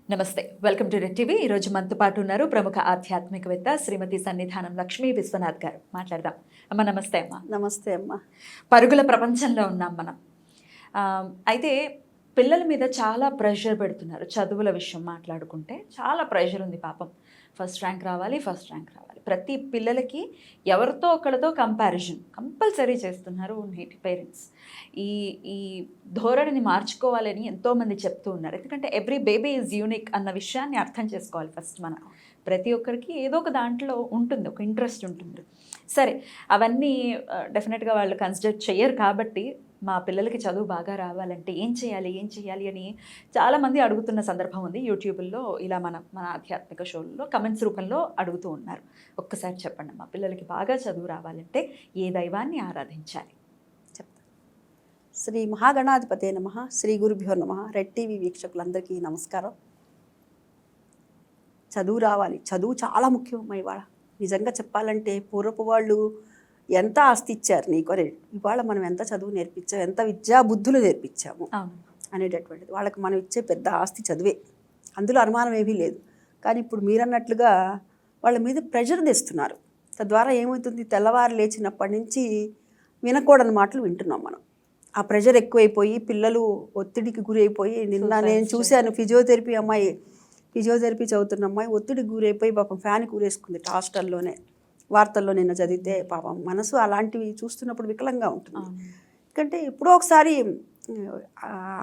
నమస్తే, welcome to red TV. ఈరోజు మనతో పాటు ఉన్నారు ప్రముఖ ఆధ్యాత్మికవేత్త శ్రీమతి సన్నిధానం లక్ష్మీ విశ్వనాథ్ గారు. మాట్లాడదాం. అమ్మ నమస్తే. అమ్మ నమస్తే అమ్మ. పరుగుల ప్రపంచంలో ఉన్నాం మనం. అయితే పిల్లల మీద చాలా ప్రెషర్ పెడుతున్నారు. చదువుల విషయం మాట్లాడుకుంటే చాలా ప్రెషర్ ఉంది పాపం. ఫస్ట్ ర్యాంక్ రావాలి, ఫస్ట్ ర్యాంక్ రావాలి. ప్రతి పిల్లలకి ఎవరితో ఒకరితో కంపారిజన్ కంపల్సరీ చేస్తున్నారు నేటి పేరెంట్స్. ఈ ఈ ధోరణిని మార్చుకోవాలని ఎంతోమంది చెప్తూ ఉన్నారు. ఎందుకంటే ఎవ్రీ బేబీ ఈజ్ యూనిక్ అన్న విషయాన్ని అర్థం చేసుకోవాలి ఫస్ట్ మనం. ప్రతి ఒక్కరికి ఏదో ఒక దాంట్లో ఉంటుంది, ఒక ఇంట్రెస్ట్ ఉంటుంది. సరే, అవన్నీ డెఫినెట్గా వాళ్ళు కన్సిడర్ చేయరు. కాబట్టి మా పిల్లలకి చదువు బాగా రావాలంటే ఏం చేయాలి అని చాలామంది అడుగుతున్న సందర్భం ఉంది. యూట్యూబ్లో ఇలా మన ఆధ్యాత్మిక షోల్లో కమెంట్స్ రూపంలో అడుగుతూ ఉన్నారు. ఒక్కసారి చెప్పండి, మా పిల్లలకి బాగా చదువు రావాలంటే ఏ దైవాన్ని ఆరాధించాలి? చెప్తాను. శ్రీ మహాగణాధిపతే నమః. శ్రీ గురుభ్యో నమః. రెడ్ టీవీ వీక్షకులందరికీ నమస్కారం. చదువు రావాలి. చదువు చాలా ముఖ్యం ఇవాళ. నిజంగా చెప్పాలంటే పూర్వపు వాళ్ళు ఎంత ఆస్తి ఇచ్చారు నీకొరే, ఇవాళ మనం ఎంత చదువు నేర్పించాము, ఎంత విద్యా బుద్ధులు నేర్పించాము అనేటటువంటిది. వాళ్ళకి మనం ఇచ్చే పెద్ద ఆస్తి చదువే, అందులో అనుమానం ఏమీ లేదు. కానీ ఇప్పుడు మీరన్నట్లుగా వాళ్ళ మీద ప్రెషర్ తెస్తున్నారు. తద్వారా ఏమవుతుంది, తెల్లవారు లేచినప్పటి నుంచి వినకూడని మాటలు వింటున్నాం మనం. ఆ ప్రెషర్ ఎక్కువైపోయి పిల్లలు ఒత్తిడికి గురైపోయి, నిన్న నేను చూశాను ఫిజియోథెరపీ చదువుతున్న అమ్మాయి ఒత్తిడికి గురైపోయి పాపం ఫ్యాన్ కూరేసుకుంది హాస్టల్లోనే. వార్తల్లో నిన్న చదివితే పాపం మనసు అలాంటివి చూస్తున్నప్పుడు వికలంగా ఉంటుంది. ఎందుకంటే ఎప్పుడో ఒకసారి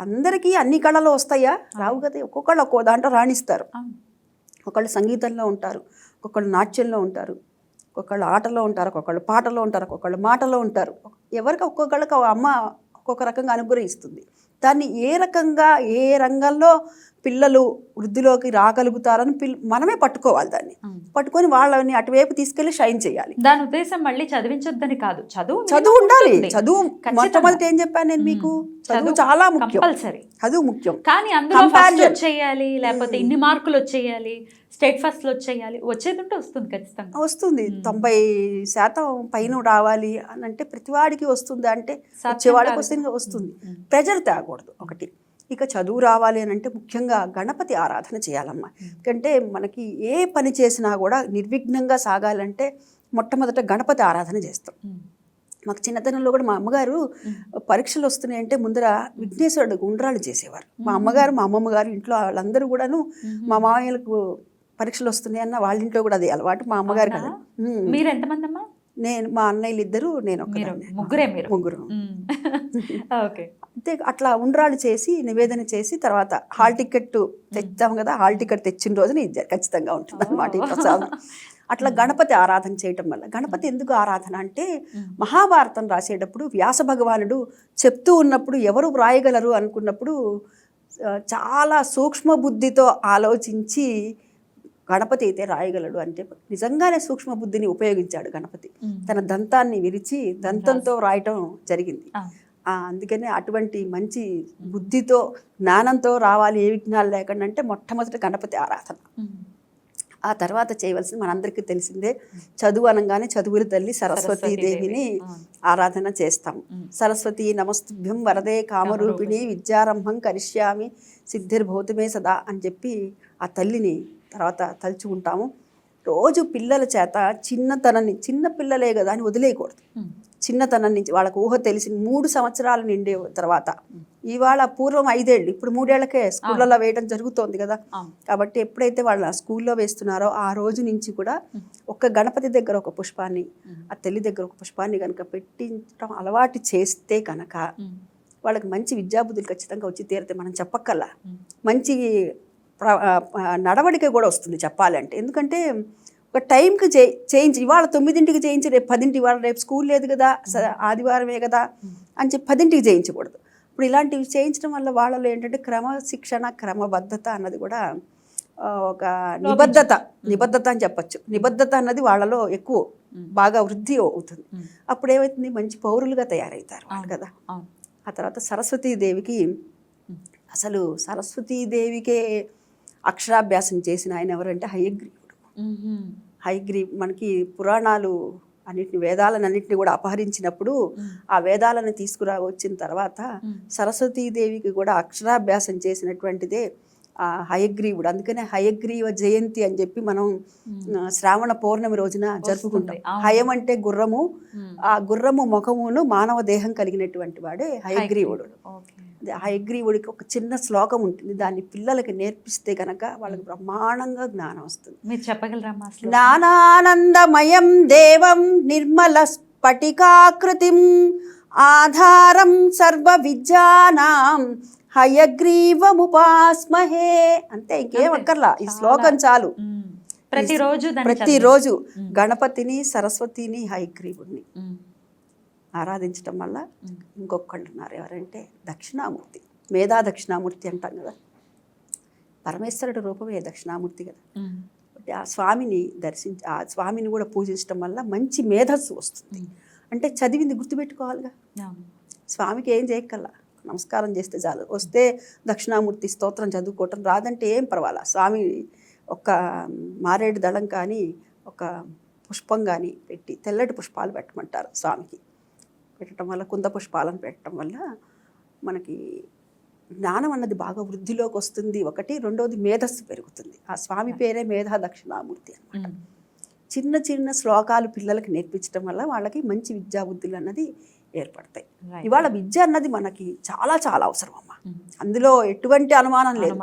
అందరికీ అన్ని కళలు వస్తాయా? రావు కదా. ఒక్కొక్కళ్ళు ఒక్కో దాంట్లో రాణిస్తారు. ఒకళ్ళు సంగీతంలో ఉంటారు, ఒక్కొక్కళ్ళు నాట్యంలో ఉంటారు, ఒక్కొక్కళ్ళు ఆటలో ఉంటారు, ఒక్కొక్కళ్ళు పాటలో ఉంటారు, ఒక్కొక్కళ్ళు మాటలో ఉంటారు. ఎవరికి ఒక్కొక్కళ్ళకి అమ్మ ఒక్కొక్క రకంగా అనుగ్రహిస్తుంది. దాన్ని ఏ రకంగా ఏ రంగంలో పిల్లలు వృద్ధిలోకి రాగలుగుతారని మనమే పట్టుకోవాలి. దాన్ని పట్టుకొని వాళ్ళని అటువైపు తీసుకెళ్లి షైన్ చేయాలి. దాని ఉద్దేశం మళ్ళీ చదివించొద్దని కాదు, చదువు ఉండాలి. చదువు మొట్టమొదటి ఏం చెప్పాను నేను మీకు, చదువు చాలా ముఖ్యం. చదువు ముఖ్యం. కానీ అందులో ఫస్ట్ వచ్చేయాలి, లేకపోతే ఇన్ని మార్కులు వచ్చేయాలి, స్టేట్ ఫస్ట్లు వచ్చేయాలి, వచ్చేది ఉంటే వస్తుంది, ఖచ్చితంగా వస్తుంది. 90% పైన రావాలి అని అంటే ప్రతివాడికి వస్తుంది, అంటే వచ్చేవాడికి వస్తుంది. ప్రెజర్ తేకూడదు ఒకటి. ఇక చదువు రావాలి అని అంటే ముఖ్యంగా గణపతి ఆరాధన చేయాలమ్మా. ఎందుకంటే మనకి ఏ పని చేసినా కూడా నిర్విఘ్నంగా సాగాలంటే మొట్టమొదట గణపతి ఆరాధన చేస్తాం. మాకు చిన్నతనంలో కూడా మా అమ్మగారు పరీక్షలు వస్తున్నాయంటే ముందర విఘ్నేశ్వరుడు ఉండ్రాళ్ళు చేసేవారు. మా అమ్మగారు మా అమ్మమ్మ గారు ఇంట్లో వాళ్ళందరూ కూడాను మా మామయ్యలకు పరీక్షలు వస్తున్నాయన్న వాళ్ళ ఇంట్లో కూడా అది అలవాటు. మా అమ్మగారు కదా. మీరు ఎంతమంది అమ్మా? నేను, మా అన్నయ్యలు ఇద్దరు, నేను ముగ్గురు. అంతే. అట్లా ఉండ్రాళ్ళు చేసి నివేదన చేసి తర్వాత హాల్ టికెట్ తెచ్చాము కదా, హాల్ టికెట్ తెచ్చిన రోజున ఇది ఖచ్చితంగా ఉంటుంది అన్నమాట ఈ ప్రసాదం. అట్లా గణపతి ఆరాధన చేయటం వల్ల. గణపతి ఎందుకు ఆరాధన అంటే, మహాభారతం రాసేటప్పుడు వ్యాస భగవానుడు చెప్తూ ఉన్నప్పుడు ఎవరు వ్రాయగలరు అనుకున్నప్పుడు చాలా సూక్ష్మ బుద్ధితో ఆలోచించి గణపతి అయితే రాయగలడు అంటే నిజంగానే సూక్ష్మ బుద్ధిని ఉపయోగించాడు గణపతి. తన దంతాన్ని విరిచి దంతంతో రాయటం జరిగింది. అందుకనే అటువంటి మంచి బుద్ధితో జ్ఞానంతో రావాలి, ఏ విఘ్నాలు లేకుండా అంటే మొట్టమొదటి గణపతి ఆరాధన. ఆ తర్వాత చేయవలసింది మనందరికీ తెలిసిందే, చదువు అనగానే చదువుల తల్లి సరస్వతీదేవిని ఆరాధన చేస్తాం. సరస్వతి నమస్తుభ్యం వరదే కామరూపిణి విద్యారంభం కరిష్యామి సిద్ధిర్భౌతమే సదా అని చెప్పి ఆ తల్లిని తర్వాత తలుచుకుంటాము. రోజు పిల్లల చేత చిన్న పిల్లలే కదా అని వదిలేయకూడదు. చిన్నతనం నుంచి వాళ్ళకు ఊహ తెలిసి 3 సంవత్సరాలు నిండే తర్వాత, ఇవాళ పూర్వం 5 ఏళ్ళు, ఇప్పుడు 3 ఏళ్లకే స్కూళ్ళలో వేయడం జరుగుతోంది కదా. కాబట్టి ఎప్పుడైతే వాళ్ళ స్కూల్లో వేస్తున్నారో ఆ రోజు నుంచి కూడా ఒక గణపతి దగ్గర ఒక పుష్పాన్ని, ఆ తల్లి దగ్గర ఒక పుష్పాన్ని కనుక పెట్టించడం అలవాటు చేస్తే కనుక వాళ్ళకి మంచి విద్యాబుద్ధులు ఖచ్చితంగా వచ్చి తీరితే మనం చెప్పక్కల్లా. మంచి నడవడిక కూడా వస్తుంది చెప్పాలంటే. ఎందుకంటే ఒక టైంకి చేయించి, ఇవాళ 9ంటికి చేయించి రేపు 10ంటి, ఇవాళ రేపు స్కూల్ లేదు కదా, ఆదివారమే కదా అని చెప్పి 10ంటికి చేయించకూడదు. ఇప్పుడు ఇలాంటివి చేయించడం వల్ల వాళ్ళలో ఏంటంటే క్రమశిక్షణ, క్రమబద్ధత అన్నది కూడా ఒక నిబద్ధత అని చెప్పచ్చు. నిబద్ధత అన్నది వాళ్ళలో ఎక్కువ బాగా వృద్ధి అవుతుంది. అప్పుడు ఏమవుతుంది, మంచి పౌరులుగా తయారవుతారు వాళ్ళు కదా. ఆ తర్వాత సరస్వతీదేవికి, అసలు సరస్వతీదేవికే అక్షరాభ్యాసం చేసిన ఆయన ఎవరంటే హయగ్రీవుడు. మనకి పురాణాలు అన్నిటిని, వేదాలన్నింటినీ కూడా అపహరించినప్పుడు ఆ వేదాలను వచ్చిన తర్వాత సరస్వతీదేవికి కూడా అక్షరాభ్యాసం చేసినటువంటిదే హయగ్రీవుడు, అందుకనే హయగ్రీవ జయంతి అని చెప్పి మనం శ్రావణ పౌర్ణమి రోజున జరుపుకుంటాం. అవును. హయం అంటే గుర్రము, ఆ గుర్రము ముఖమును మానవ దేహం కలిగినటువంటి వాడే హయగ్రీవుడు. ఓకే. అదే హయగ్రీవుడికి ఒక చిన్న శ్లోకం ఉంటుంది, దాన్ని పిల్లలకి నేర్పిస్తే కనుక వాళ్ళకి బ్రహ్మాండంగా జ్ఞానం వస్తుంది. మీరు చెప్పగలరమ్మా అసలు? జ్ఞానానందమయం దేవం నిర్మల స్ఫటికాకృతిం ఆధారం సర్వ విద్యానాం హయగ్రీవముపాస్మహే. అంతే, ఇంకేం అక్కర్లా, ఈ శ్లోకం చాలు. ప్రతిరోజు ప్రతిరోజు గణపతిని, సరస్వతిని, హయగ్రీవుడిని ఆరాధించటం వల్ల ఇంకొకళ్ళు ఉన్నారు. ఎవరంటే దక్షిణామూర్తి, మేధా దక్షిణామూర్తి అంటాం కదా, పరమేశ్వరుడు రూపమే దక్షిణామూర్తి కదా. ఆ స్వామిని దర్శించి ఆ స్వామిని కూడా పూజించడం వల్ల మంచి మేధస్సు వస్తుంది. అంటే చదివింది గుర్తుపెట్టుకోవాలిగా. స్వామికి ఏం చేయక్కల్లా, నమస్కారం చేస్తే చాలు. వస్తే దక్షిణామూర్తి స్తోత్రం చదువుకోవటం రాదంటే ఏం పర్వాలా, స్వామి ఒక మారేడు దళం కానీ ఒక పుష్పం కానీ పెట్టి, తెల్లటి పుష్పాలు పెట్టమంటారు స్వామికి, పెట్టడం వల్ల కుంద పుష్పాలను పెట్టడం వల్ల మనకి జ్ఞానం అన్నది బాగా వృద్ధిలోకి వస్తుంది. ఒకటి, రెండవది మేధస్సు పెరుగుతుంది. ఆ స్వామి పేరే మేధా దక్షిణామూర్తి అన్నమాట. చిన్న చిన్న శ్లోకాలు పిల్లలకి నేర్పించడం వల్ల వాళ్ళకి మంచి విద్యా బుద్ధులు అన్నది ఏర్పడతాయి. ఇవాళ విద్య అన్నది మనకి చాలా చాలా అవసరం అమ్మ, అందులో ఎటువంటి అనుమానం లేదు.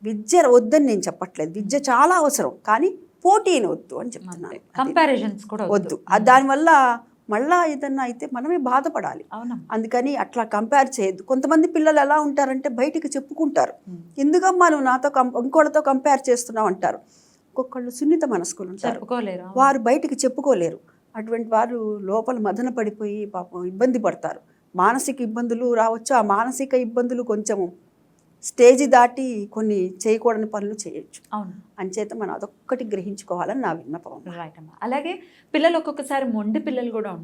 విద్య వద్దని నేను చెప్పట్లేదు, విద్య చాలా అవసరం, కానీ పోటీని వద్దు అని చెప్తున్నాను. కంపారిజన్స్ కూడా వద్దు. దానివల్ల మళ్ళా ఏదన్నా అయితే మనమే బాధపడాలి. అందుకని అట్లా కంపేర్ చేయొద్దు. కొంతమంది పిల్లలు ఎలా ఉంటారంటే బయటికి చెప్పుకుంటారు, ఎందుకమ్మా నువ్వు నాతో ఇంకోళ్ళతో కంపేర్ చేస్తున్నావు అంటారు. ఒక్కొక్కళ్ళు సున్నిత మనస్కులు ఉంటారు, వారు బయటికి చెప్పుకోలేరు. అటువంటి వారు లోపల మదన పడిపోయి పాపం ఇబ్బంది పడతారు. మానసిక ఇబ్బందులు రావచ్చు. ఆ మానసిక ఇబ్బందులు కొంచెం స్టేజ్ దాటి కొన్ని చేయకూడని పనులు చేయొచ్చు. అంచేత మనం అదొక్కటి గ్రహించుకోవాలని నా విన్నపం. అలాగే పిల్లలు ఒక్కొక్కసారి మొండి పిల్లలు కూడా